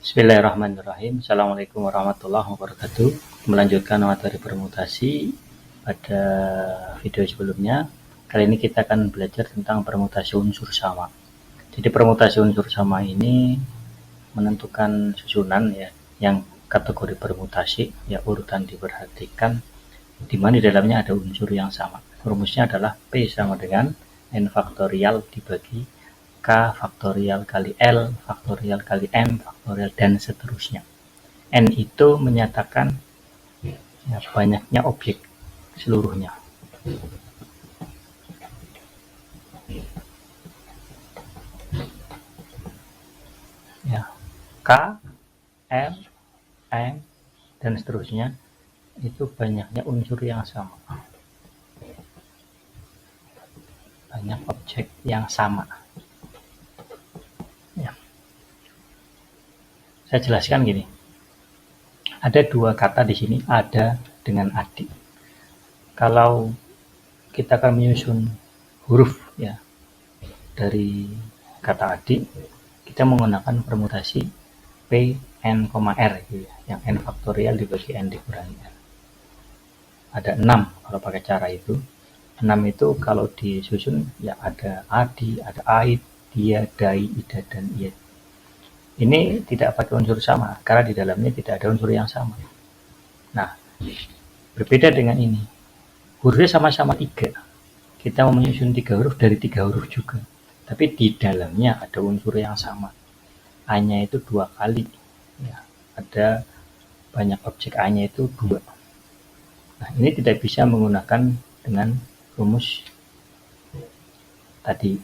Bismillahirrahmanirrahim. Assalamualaikum warahmatullahi wabarakatuh. Melanjutkan materi permutasi pada video sebelumnya. Kali ini kita akan belajar tentang permutasi unsur sama. Jadi permutasi unsur sama ini menentukan susunan ya, yang kategori permutasi ya, urutan diperhatikan di mana di dalamnya ada unsur yang sama. Rumusnya adalah P sama dengan N faktorial dibagi K faktorial kali L faktorial kali M faktorial dan seterusnya. N itu menyatakan ya, banyaknya objek seluruhnya. Ya, K, L, M dan seterusnya itu banyaknya unsur yang sama. Banyak objek yang sama. Saya jelaskan gini. Ada dua kata di sini, ada dengan adik. Kalau kita akan menyusun huruf ya dari kata adik, kita menggunakan permutasi P, N, R gitu ya, yang N faktorial dibagi N dikurangi N. Ada 6 kalau pakai cara itu. 6 itu kalau disusun ya ada adi, ada aid, dia, dai, ida, dan iet. Ini tidak pakai unsur sama, karena di dalamnya tidak ada unsur yang sama. Nah, berbeda dengan ini. Hurufnya sama-sama 3. Kita mau menyusun 3 huruf dari 3 huruf juga. Tapi di dalamnya ada unsur yang sama. A-nya itu 2 kali. Ya, ada banyak objek A-nya itu 2. Nah, ini tidak bisa menggunakan dengan rumus tadi.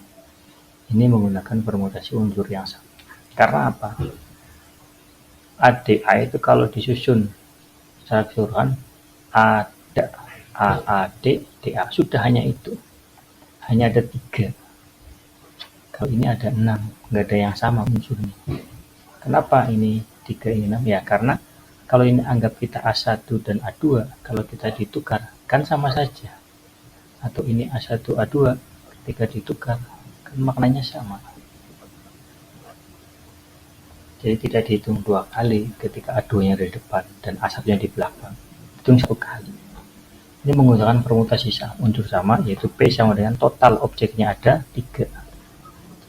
Ini menggunakan permutasi unsur yang sama. Karena apa? ADA itu kalau disusun secara keseluruhan ada AAD, DA sudah hanya itu. Hanya ada 3. Kalau ini ada 6, nggak ada yang sama unsurnya. Kenapa ini 3 ini 6? Ya karena kalau ini anggap kita A1 dan A2, kalau kita ditukar kan sama saja. Atau ini A1, A2 ketika ditukar kan maknanya sama. Jadi tidak dihitung 2 kali ketika A2-nya di depan dan A1-nya di belakang. Hitung 1 kali. Ini menggunakan permutasi unsur sama, yaitu P sama dengan total objeknya ada 3.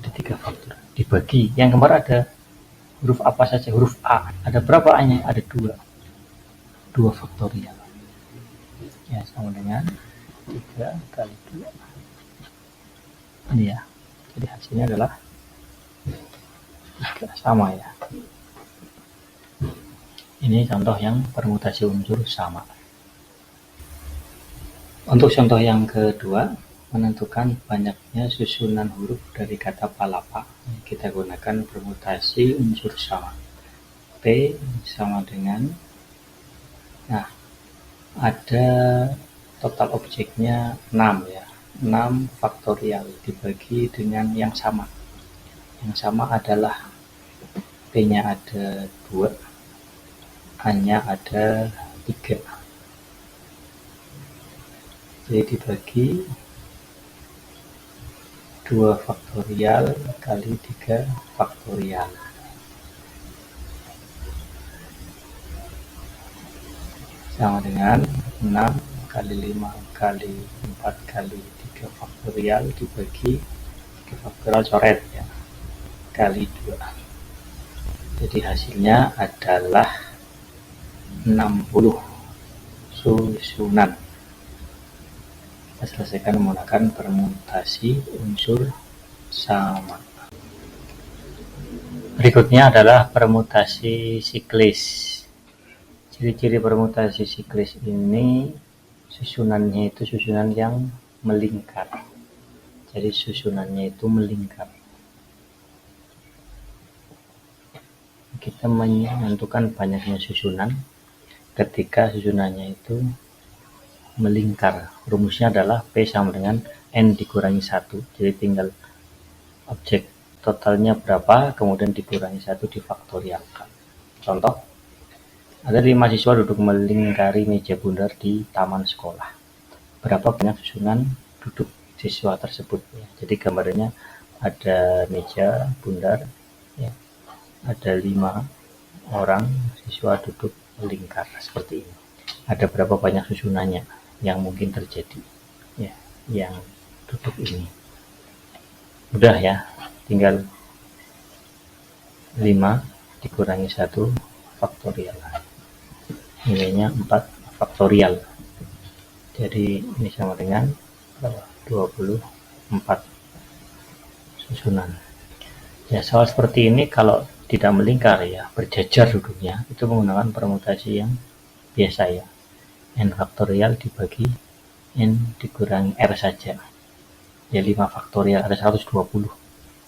Jadi 3 faktor. Dibagi. Yang kemarin ada huruf apa saja? Huruf A. Ada berapa A-nya? Ada 2. 2 faktorial. Ya, sama dengan 3 kali 2. Ini ya. Jadi hasilnya adalah 3 sama ya. Ini contoh yang permutasi unsur sama. Untuk contoh yang kedua, menentukan banyaknya susunan huruf dari kata palapa. Kita gunakan permutasi unsur sama. P sama dengan, nah ada total objeknya 6 ya. 6 faktorial dibagi dengan yang sama. Yang sama adalah P-nya ada 2, A-nya ada 3. Jadi dibagi 2 faktorial kali 3 faktorial. Sama dengan 6 kali 5 kali 4 kali 3 faktorial dibagi 3 faktorial coret ya, kali 2. Jadi hasilnya adalah 60 susunan. Kita selesaikan menggunakan permutasi unsur sama. Berikutnya adalah permutasi siklis. Ciri-ciri permutasi siklis ini susunannya itu susunan yang melingkar. Jadi susunannya itu melingkar. Kita menentukan banyaknya susunan ketika susunannya itu melingkar. Rumusnya adalah P sama dengan N dikurangi 1. Jadi tinggal objek totalnya berapa, kemudian dikurangi 1 difaktorialkan. Contoh, ada 5 siswa duduk melingkari meja bundar di taman sekolah. Berapa banyak susunan duduk siswa tersebut ya. Jadi gambarnya ada meja bundar ya, ada 5 orang siswa duduk melingkar seperti ini. Ada berapa banyak susunannya yang mungkin terjadi ya, yang duduk ini. Mudah ya, tinggal 5 dikurangi 1 faktorial. Nilainya 4 faktorial. Jadi ini sama dengan 24 susunan. Ya, soal seperti ini kalau tidak melingkar ya, berjajar duduknya, itu menggunakan permutasi yang biasa ya. N faktorial dibagi N dikurangi R saja. Ya 5 faktorial ada 120.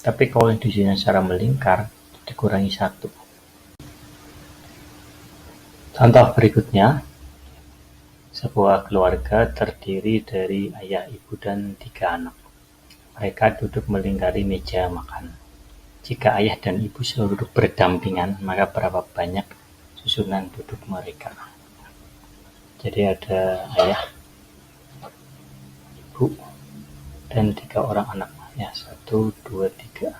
Tapi kalau di sini secara melingkar dikurangi 1. Contoh berikutnya, sebuah keluarga terdiri dari ayah, ibu, dan 3 anak. Mereka duduk melingkari meja makan. Jika ayah dan ibu selalu duduk berdampingan, maka berapa banyak susunan duduk mereka? Jadi ada ayah, ibu, dan 3 orang anak. Ya, 1, 2, 3.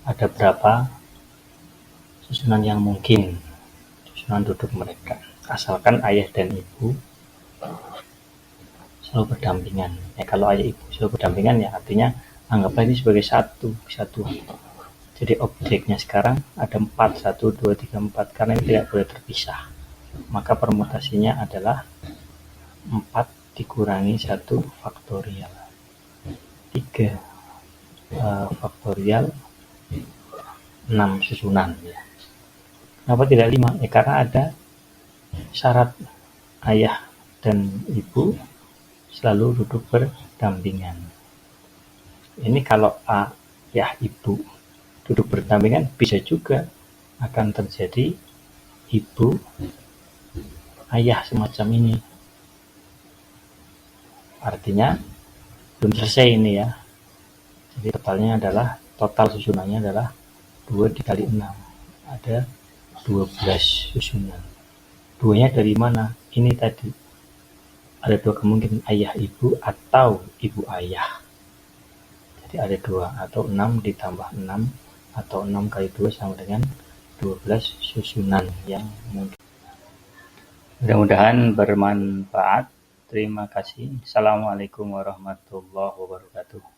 Ada berapa susunan yang mungkin susunan duduk mereka? Asalkan ayah dan ibu selalu berdampingan. Ya, kalau ayah ibu selalu berdampingan ya artinya anggaplah ini sebagai satu kesatuan. Jadi objeknya sekarang ada 4, 1, 2, 3, 4 karena ini tidak boleh terpisah. Maka permutasinya adalah 4 dikurangi 1 faktorial. 3 faktorial 6 susunan ya. Kenapa tidak 5? Ya karena ada syarat ayah dan ibu selalu duduk berdampingan. Ini kalau ayah ibu duduk berdampingan bisa juga akan terjadi ibu ayah semacam ini. Artinya belum selesai ini ya. Jadi total susunannya adalah 2 dikali 6. Ada 12 susunan. 2-nya dari mana? Ini tadi. Ada 2 kemungkinan, ayah ibu atau ibu ayah. Jadi ada 2, atau 6 ditambah 6, atau 6 kali 2 sama dengan 12 susunan yang mungkin. Mudah-mudahan bermanfaat. Terima kasih. Assalamualaikum warahmatullahi wabarakatuh.